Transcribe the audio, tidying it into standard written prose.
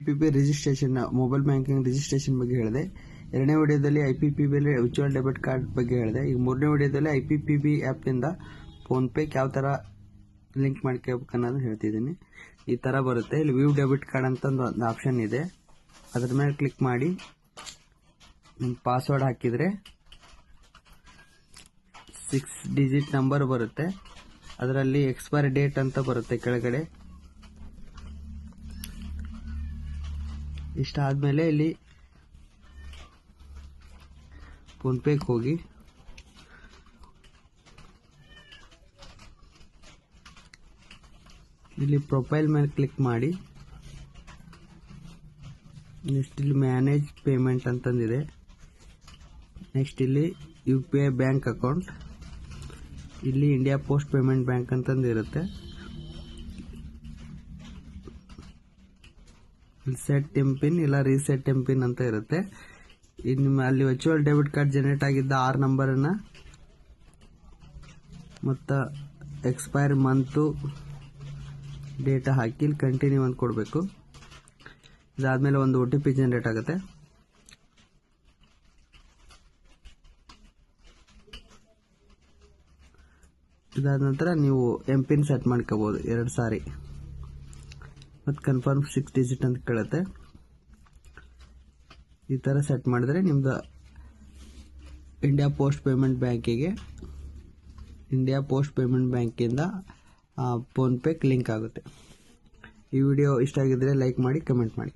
IPPB registration mobile banking registration ಬಗ್ಗೆ ಹೇಳಿದೆ. ಎರಡನೇ ವಿಡಿಯೋದಲ್ಲಿ IPPB ವರ್ಚುವಲ್ ಡೆಬಿಟ್ ಕಾರ್ಡ್ ಬಗ್ಗೆ ಹೇಳಿದೆ. ಈಗ ಮೂರನೇ ವಿಡಿಯೋದಲ್ಲಿ IPPB ಆ್ಯಪ್ ಇಂದ ಫೋನ್ ಪೇ ಯಾವ ತರ ಲಿಂಕ್ ಮಾಡ್ಕೋಬೇಕು ಅನ್ನೋದನ್ನ ಹೇಳ್ತಿದ್ದೀನಿ. ಈ ತರ ಬರುತ್ತೆ. ಇಲ್ಲಿ ವ್ಯೂ ಡೆಬಿಟ್ ಕಾರ್ಡ್ ಅಂತ ಒಂದು ಆಪ್ಷನ್ ಇದೆ. ಅದರ ಮೇಲೆ ಕ್ಲಿಕ್ ಮಾಡಿ ನಿಮ್ಮ ಪಾಸ್ವರ್ಡ್ ಹಾಕಿದ್ರೆ 6 ಡಿಜಿಟ್ ನಂಬರ್ ಬರುತ್ತೆ. ಅದರಲ್ಲಿ ಎಕ್ಸ್ಪೈರಿ ಡೇಟ್ ಅಂತ ಬರುತ್ತೆ ಕೆಳಗಡೆ. ಇಷ್ಟ ಆದ್ಮೇಲೆ ಇಲ್ಲಿ ಫೋನ್ ಪೇಗೆ ಹೋಗಿ ಇಲ್ಲಿ ಪ್ರೊಫೈಲ್ ಮೇಲೆ ಕ್ಲಿಕ್ ಮಾಡಿ ನೆಕ್ಸ್ಟ್ ಇಲ್ಲಿ ಮ್ಯಾನೇಜ್ ಪೇಮೆಂಟ್ ಅಂತಂದಿದೆ. ನೆಕ್ಸ್ಟ್ ಇಲ್ಲಿ UPI ಬ್ಯಾಂಕ್ ಅಕೌಂಟ್, ಇಲ್ಲಿ ಇಂಡಿಯಾ ಪೋಸ್ಟ್ ಪೇಮೆಂಟ್ ಬ್ಯಾಂಕ್ ಅಂತಂದಿರುತ್ತೆ. ಸೆಟ್ ಎಂಪಿನ್ ಇಲ್ಲ ರೀಸೆಟ್ ಎಂಪಿನ್ ಅಂತ ಇರುತ್ತೆ. ನಿಮ್ಮ ಅಲ್ಲಿ ವರ್ಚುವಲ್ ಡೆಬಿಟ್ ಕಾರ್ಡ್ ಜನರೇಟ್ ಆಗಿದ್ದ 6 ನಂಬರನ್ನ ಮತ್ತು ಎಕ್ಸ್ಪೈರ್ ಮಂತು ಡೇಟಾ ಹಾಕಿ ಇಲ್ಲಿ ಕಂಟಿನ್ಯೂ ಅಂತ ಕೊಡಬೇಕು. ಇದಾದ್ಮೇಲೆ ಒಂದು OTP ಜನರೇಟ್ ಆಗುತ್ತೆ. ಇದಾದ ನಂತರ ನೀವು ಎಂಪಿನ್ ಸೆಟ್ ಮಾಡ್ಕೋಬಹುದು 2 ಸಾರಿ. ಮತ್ತು ಕನ್ಫರ್ಮ್ 6 ಡಿಜಿಟ್ ಅಂತ ಕೇಳುತ್ತೆ. ಈ ತರ ಸೆಟ್ ಮಾಡಿದ್ರೆ ನಿಮ್ದು ಇಂಡಿಯಾ ಪೋಸ್ಟ್ ಪೇಮೆಂಟ್ ಬ್ಯಾಂಕಿಂದ ಫೋನ್ ಪೇ ಲಿಂಕ್ ಆಗುತ್ತೆ. ಈ ವಿಡಿಯೋ ಇಷ್ಟ ಆಗಿದ್ರೆ ಲೈಕ್ ಮಾಡಿ, ಕಮೆಂಟ್ ಮಾಡಿ.